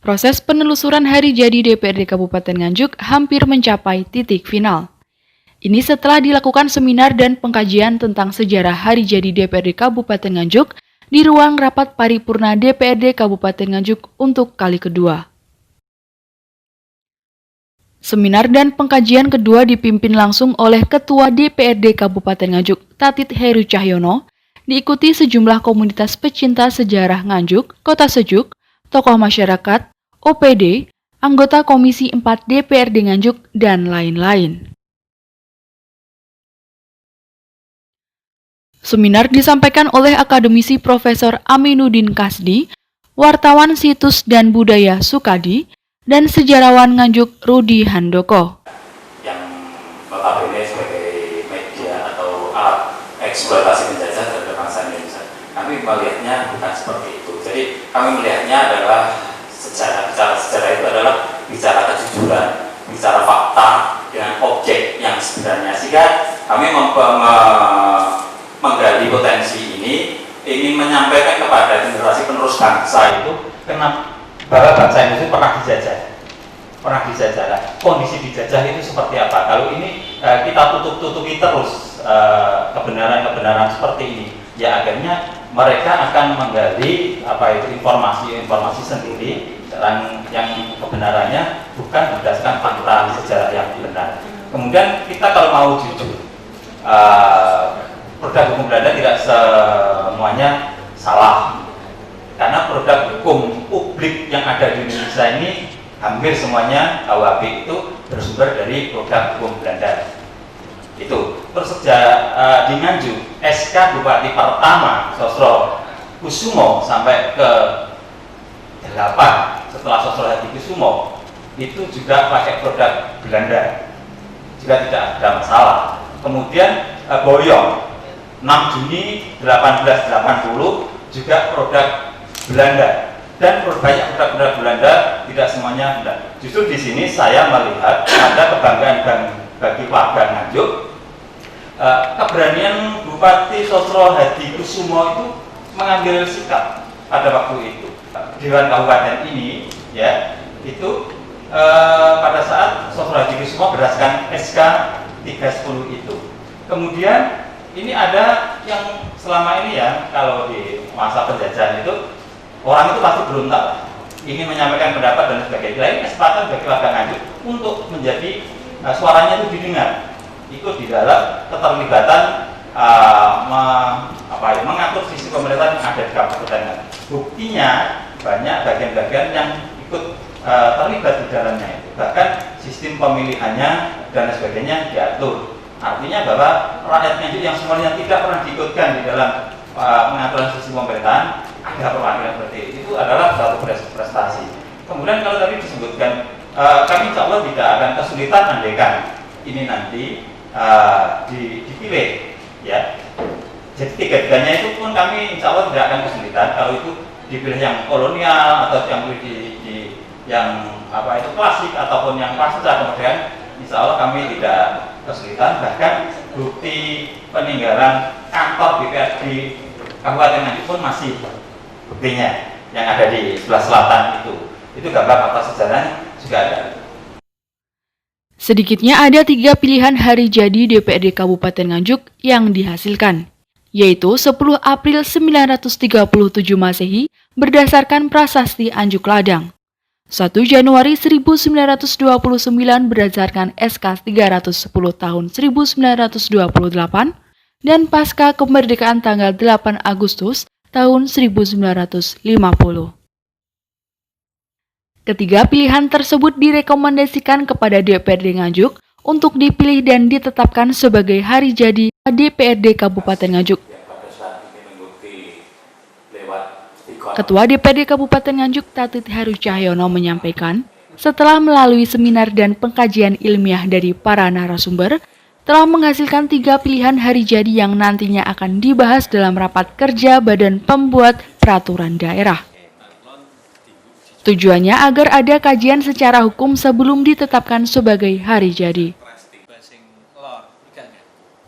Proses penelusuran hari jadi DPRD Kabupaten Nganjuk hampir mencapai titik final. Ini setelah dilakukan seminar dan pengkajian tentang sejarah hari jadi DPRD Kabupaten Nganjuk di ruang rapat paripurna DPRD Kabupaten Nganjuk untuk kali kedua. Seminar dan pengkajian kedua dipimpin langsung oleh Ketua DPRD Kabupaten Nganjuk, Tatit Heru Cahyono, diikuti sejumlah komunitas pecinta sejarah Nganjuk, Kota Sejuk, tokoh masyarakat, OPD, anggota Komisi 4 DPRD Nganjuk, dan lain-lain. Seminar disampaikan oleh akademisi Profesor Aminuddin Kasdi, wartawan situs dan budaya Sukadi, dan sejarawan Nganjuk Rudi Handoko. Yang notabene sebagai media atau alat eksploitasi penjajah terhadap bangsa Indonesia. Kami melihatnya bukan seperti itu. Jadi kami melihatnya adalah bicara sejarah itu adalah bicara kejujuran, bicara fakta dengan objek yang sebenarnya. Sehingga kami menggali potensi ini, ingin menyampaikan kepada generasi penerus bangsa itu bahwa bangsa Indonesia pernah dijajah. Nah, kondisi dijajah itu seperti apa? Kalau ini kita tutupi terus kebenaran seperti ini, ya akhirnya mereka akan menggali informasi sendiri yang kebenarannya bukan berdasarkan fakta sejarah yang benar. Kemudian kita kalau mau jujur, produk hukum Belanda tidak semuanya salah, karena produk hukum publik yang ada di Indonesia ini hampir semuanya KUHP itu bersumber dari produk hukum Belanda. Itu terus di Nganjuk, SK Bupati pertama Sosro Kusumo sampai ke 8 setelah Sosro Hadikusumo itu juga pakai produk Belanda, juga tidak ada masalah. Kemudian Boyong 6 Juni 1880 juga produk Belanda, dan banyak produk Belanda, tidak semuanya Belanda. Justru di sini saya melihat ada kebanggaan bagi warga Nganjuk. Keberanian Bupati Sosro Hadikusumo itu mengambil sikap pada waktu itu. Dewan Kabupaten ini, ya, itu pada saat Sosro Hadikusumo berdasarkan SK 310 itu. Kemudian ini ada yang selama ini ya, kalau di masa penjajahan itu orang itu pasti berontak, ingin menyampaikan pendapat dan sebagainya. Ini kesempatan bagi warga Nganjuk untuk menjadi suaranya itu didengar, ikut di dalam keterlibatan mengatur visi pemerintahan yang ada di Kabupaten Nganjuk. Buktinya banyak bagian-bagian yang ikut terlibat di dalamnya itu, bahkan sistem pemilihannya dan sebagainya diatur. Artinya bahwa rakyat Nganjuk yang semuanya tidak pernah diikutkan di dalam pengaturan sistem pemerintahan ada perwakilan seperti itu adalah suatu prestasi. Kemudian kalau tadi disebutkan, kami insya Allah tidak akan kesulitan andaikan ini nanti dipilih, ya. Jadi tiga-tiganya itu pun kami insya Allah tidak akan kesulitan. Kalau itu dipilih yang kolonial atau yang itu klasik ataupun yang pasca kemudian, insya Allah kami tidak kesulitan. Bahkan bukti peninggalan kantor DPRD Kabupaten Nganjuk pun masih buktinya yang ada di sebelah selatan itu gambar fakta sejarahnya juga ada. Sedikitnya ada 3 pilihan hari jadi DPRD Kabupaten Nganjuk yang dihasilkan, yaitu 10 April 1937 Masehi berdasarkan prasasti Anjuk Ladang, 1 Januari 1929 berdasarkan SK 310 tahun 1928, dan pasca kemerdekaan tanggal 8 Agustus tahun 1950. Ketiga pilihan tersebut direkomendasikan kepada DPRD Nganjuk untuk dipilih dan ditetapkan sebagai hari jadi DPRD Kabupaten Nganjuk. Ketua DPRD Kabupaten Nganjuk, Tatit Heru Cahyono, menyampaikan, setelah melalui seminar dan pengkajian ilmiah dari para narasumber, telah menghasilkan 3 pilihan hari jadi yang nantinya akan dibahas dalam rapat kerja Badan Pembuat Peraturan Daerah. Tujuannya agar ada kajian secara hukum sebelum ditetapkan sebagai hari jadi.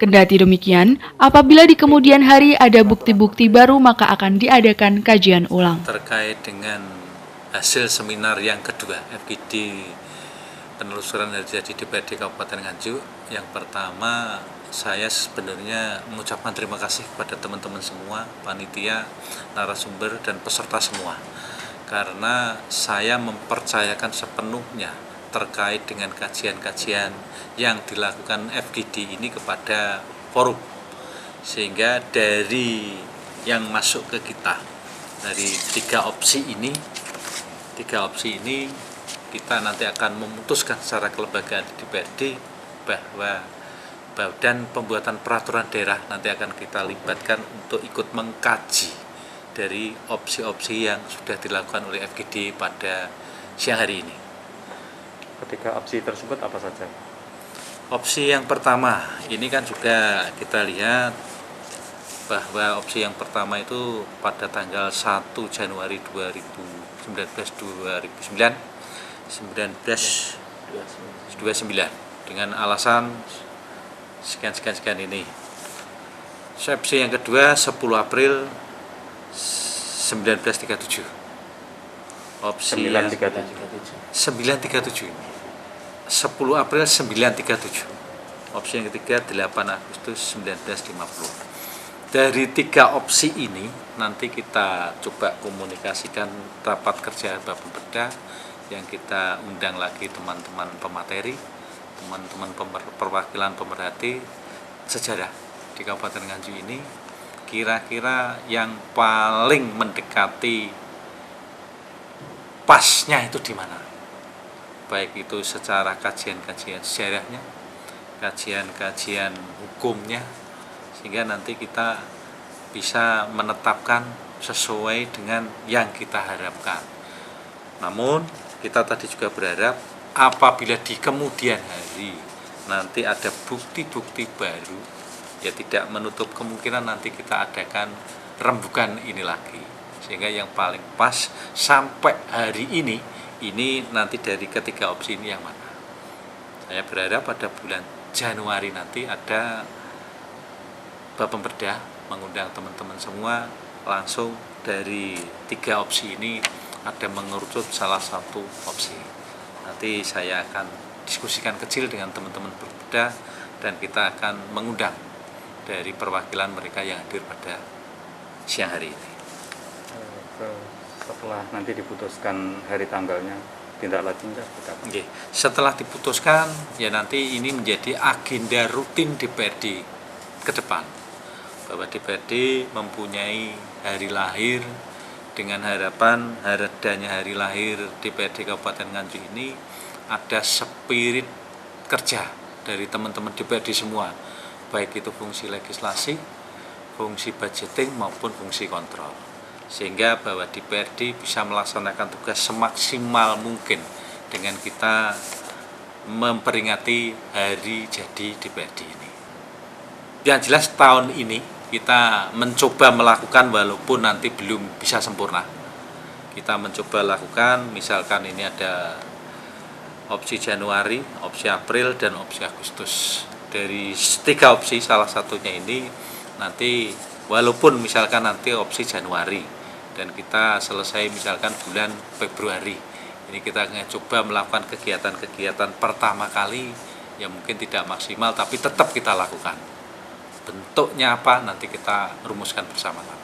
Kendati demikian, apabila di kemudian hari ada bukti-bukti baru maka akan diadakan kajian ulang. Terkait dengan hasil seminar yang kedua FGD penelusuran hari jadi DPRD Kabupaten Nganjuk. Yang pertama, saya sebenarnya mengucapkan terima kasih kepada teman-teman semua, panitia, narasumber, dan peserta semua, karena saya mempercayakan sepenuhnya terkait dengan kajian-kajian yang dilakukan FGD ini kepada forum, sehingga dari yang masuk ke kita dari tiga opsi ini kita nanti akan memutuskan secara kelembagaan di DPRD bahwa dan pembuatan peraturan daerah nanti akan kita libatkan untuk ikut mengkaji dari opsi-opsi yang sudah dilakukan oleh FGD pada siang hari ini. Ketiga opsi tersebut apa saja? Opsi yang pertama, ini kan juga kita lihat bahwa opsi yang pertama itu pada tanggal 1 Januari 2029 dengan alasan sekian ini. Opsi yang kedua 10 April 1937. Opsi 937 ini. 10 April 937. Opsi yang ketiga 8 Agustus 1950. Dari tiga opsi ini nanti kita coba komunikasikan rapat kerja Bapemda yang kita undang lagi teman-teman pemateri, teman-teman perwakilan pemerhati sejarah di Kabupaten Nganjuk ini, kira-kira yang paling mendekati pasnya itu di mana, baik itu secara kajian-kajian sejarahnya, kajian-kajian hukumnya, sehingga nanti kita bisa menetapkan sesuai dengan yang kita harapkan. Namun kita tadi juga berharap apabila di kemudian hari nanti ada bukti-bukti baru, ya tidak menutup kemungkinan nanti kita adakan rembukan ini lagi, sehingga yang paling pas sampai hari ini nanti dari ketiga opsi ini yang mana. Saya berharap pada bulan Januari nanti ada Bapemda mengundang teman-teman semua langsung dari tiga opsi ini ada mengerucut salah satu opsi. Nanti saya akan diskusikan kecil dengan teman-teman Bapemda dan kita akan mengundang dari perwakilan mereka yang hadir pada siang hari ini. Setelah nanti diputuskan hari tanggalnya, tindak lanjutnya seperti apa? Oke. Setelah diputuskan, ya nanti ini menjadi agenda rutin DPRD ke depan. Bahwa DPRD mempunyai hari lahir dengan harapan adanya hari lahir DPRD Kabupaten Nganjuk ini ada spirit kerja dari teman-teman DPRD semua, baik itu fungsi legislasi, fungsi budgeting maupun fungsi kontrol, sehingga bahwa DPRD bisa melaksanakan tugas semaksimal mungkin dengan kita memperingati hari jadi DPRD ini. Yang jelas tahun ini kita mencoba melakukan walaupun nanti belum bisa sempurna. Kita mencoba lakukan, misalkan ini ada opsi Januari, opsi April, dan opsi Agustus. Dari tiga opsi salah satunya ini nanti walaupun misalkan nanti opsi Januari dan kita selesai misalkan bulan Februari, ini kita akan coba melakukan kegiatan-kegiatan pertama kali yang mungkin tidak maksimal tapi tetap kita lakukan. Bentuknya apa nanti kita rumuskan bersama-sama.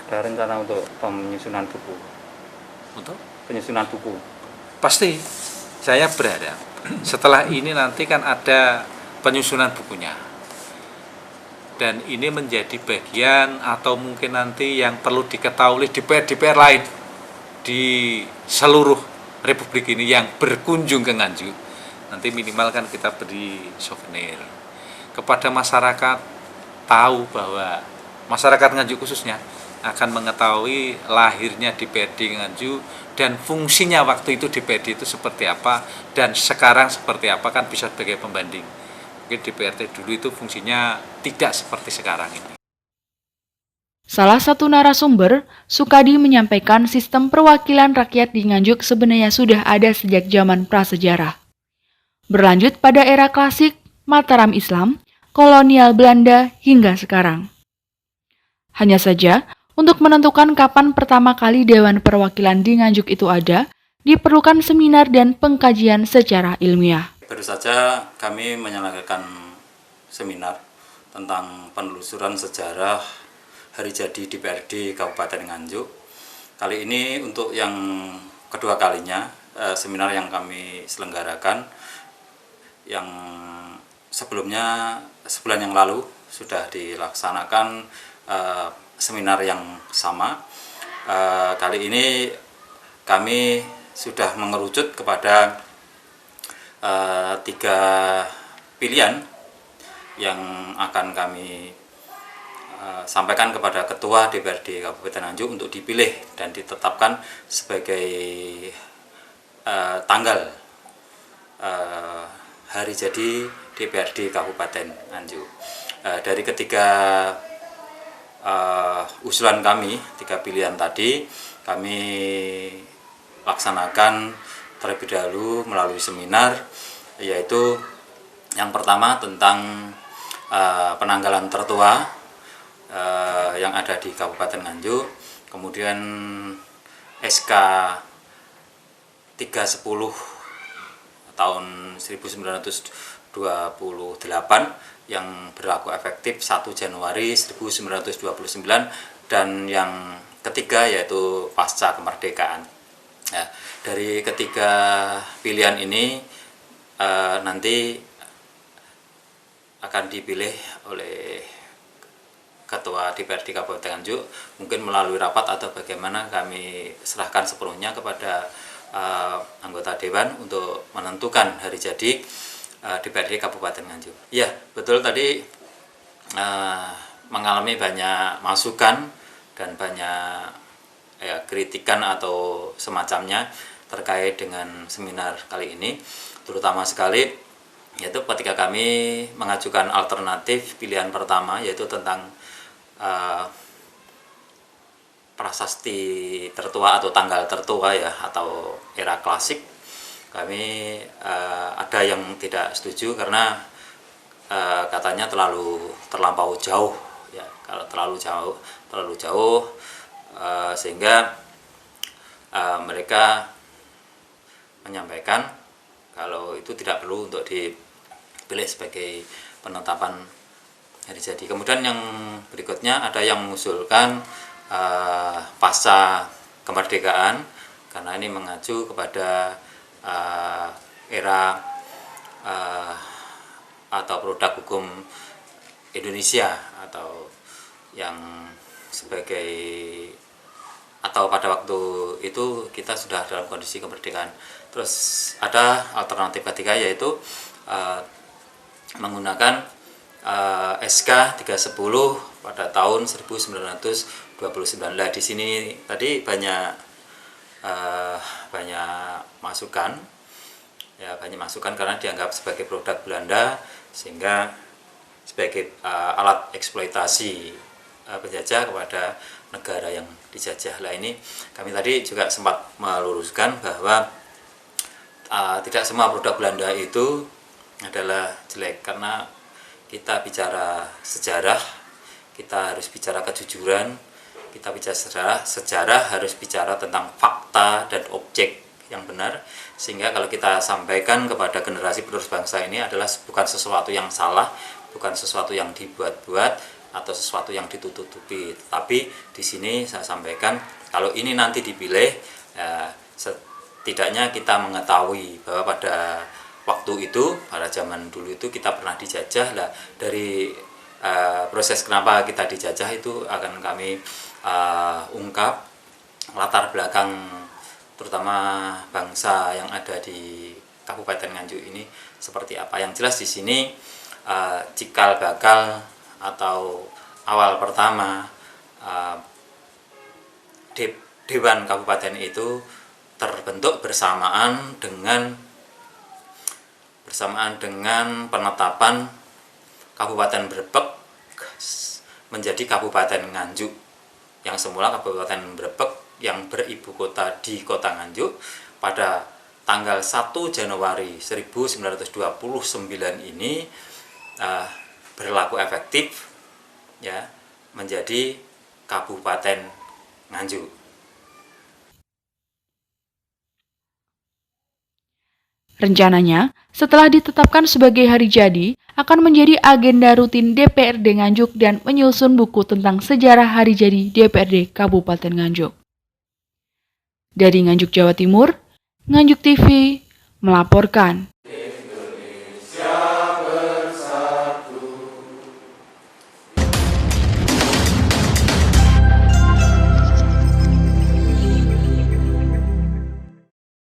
Ada rencana untuk penyusunan buku? Untuk penyusunan buku? Pasti saya berharap setelah ini nanti kan ada penyusunan bukunya, dan ini menjadi bagian atau mungkin nanti yang perlu diketahui DPR lain di seluruh Republik ini yang berkunjung ke Nganjuk. Nanti minimal kan kita beri souvenir kepada masyarakat, tahu bahwa masyarakat Nganjuk khususnya akan mengetahui lahirnya DPRD Nganjuk dan fungsinya waktu itu DPRD itu seperti apa dan sekarang seperti apa, kan bisa sebagai pembanding. Mungkin DPRD dulu itu fungsinya tidak seperti sekarang ini. Salah satu narasumber, Sukadi, menyampaikan sistem perwakilan rakyat di Nganjuk sebenarnya sudah ada sejak zaman prasejarah. Berlanjut pada era klasik, Mataram Islam, kolonial Belanda hingga sekarang. Hanya saja, Untuk menentukan kapan pertama kali Dewan Perwakilan di Nganjuk itu ada, diperlukan seminar dan pengkajian secara ilmiah. Baru saja kami menyelenggarakan seminar tentang penelusuran sejarah hari jadi DPRD Kabupaten Nganjuk. Kali ini untuk yang kedua kalinya seminar yang kami selenggarakan, yang sebelumnya sebulan yang lalu sudah dilaksanakan seminar yang sama. Kali ini kami sudah mengerucut kepada 3 pilihan yang akan kami sampaikan kepada Ketua DPRD Kabupaten Nganjuk untuk dipilih dan ditetapkan sebagai tanggal hari jadi DPRD Kabupaten Nganjuk. Dari ketiga usulan kami, 3 pilihan tadi, kami laksanakan terlebih dahulu melalui seminar, yaitu yang pertama tentang penanggalan tertua yang ada di Kabupaten Nganjuk, kemudian SK 310 tahun 1928 yang berlaku efektif 1 Januari 1929, dan yang ketiga yaitu pasca kemerdekaan. Ya, dari ketiga pilihan ini nanti akan dipilih oleh Ketua DPRD Kabupaten Nganjuk, mungkin melalui rapat atau bagaimana, kami serahkan sepenuhnya kepada anggota Dewan untuk menentukan hari jadi DPRD Kabupaten Nganjuk. Ya, betul tadi mengalami banyak masukan dan banyak kritikan atau semacamnya terkait dengan seminar kali ini, terutama sekali yaitu ketika kami mengajukan alternatif pilihan pertama, yaitu tentang prasasti tertua atau tanggal tertua ya, atau era klasik. Kami ada yang tidak setuju karena katanya terlampau jauh ya, kalau terlalu jauh sehingga mereka menyampaikan kalau itu tidak perlu untuk dipilih sebagai penetapan hari jadi. Kemudian yang berikutnya ada yang mengusulkan pasca kemerdekaan, karena ini mengacu kepada era atau produk hukum Indonesia, atau yang sebagai, atau pada waktu itu kita sudah dalam kondisi kemerdekaan. Terus ada alternatif ketiga, yaitu menggunakan SK 310 pada tahun 1929. Di sini tadi banyak masukan ya, karena dianggap sebagai produk Belanda, sehingga sebagai alat eksploitasi penjajah kepada negara yang dijajah. Lah ini kami tadi juga sempat meluruskan bahwa tidak semua produk Belanda itu adalah jelek, karena kita bicara sejarah, kita harus bicara kejujuran, kita bicara sejarah harus bicara tentang fakta dan objek yang benar, sehingga kalau kita sampaikan kepada generasi penerus bangsa ini adalah bukan sesuatu yang salah, bukan sesuatu yang dibuat-buat atau sesuatu yang ditutup-tutupi. Tapi di sini saya sampaikan kalau ini nanti dipilih, setidaknya kita mengetahui bahwa pada waktu itu, pada zaman dulu itu kita pernah dijajah. Lah dari proses kenapa kita dijajah itu akan kami ungkap, latar belakang terutama bangsa yang ada di Kabupaten Nganjuk ini seperti apa. Yang jelas di sini cikal bakal atau awal pertama Dewan Kabupaten itu terbentuk bersamaan dengan penetapan Kabupaten Brebek menjadi Kabupaten Nganjuk, yang semula Kabupaten Brebek yang beribu kota di kota Nganjuk pada tanggal 1 Januari 1929 ini berlaku efektif ya, menjadi Kabupaten Nganjuk. Rencananya, setelah ditetapkan sebagai hari jadi, akan menjadi agenda rutin DPRD Nganjuk dan menyusun buku tentang sejarah hari jadi DPRD Kabupaten Nganjuk. Dari Nganjuk, Jawa Timur, Nganjuk TV melaporkan.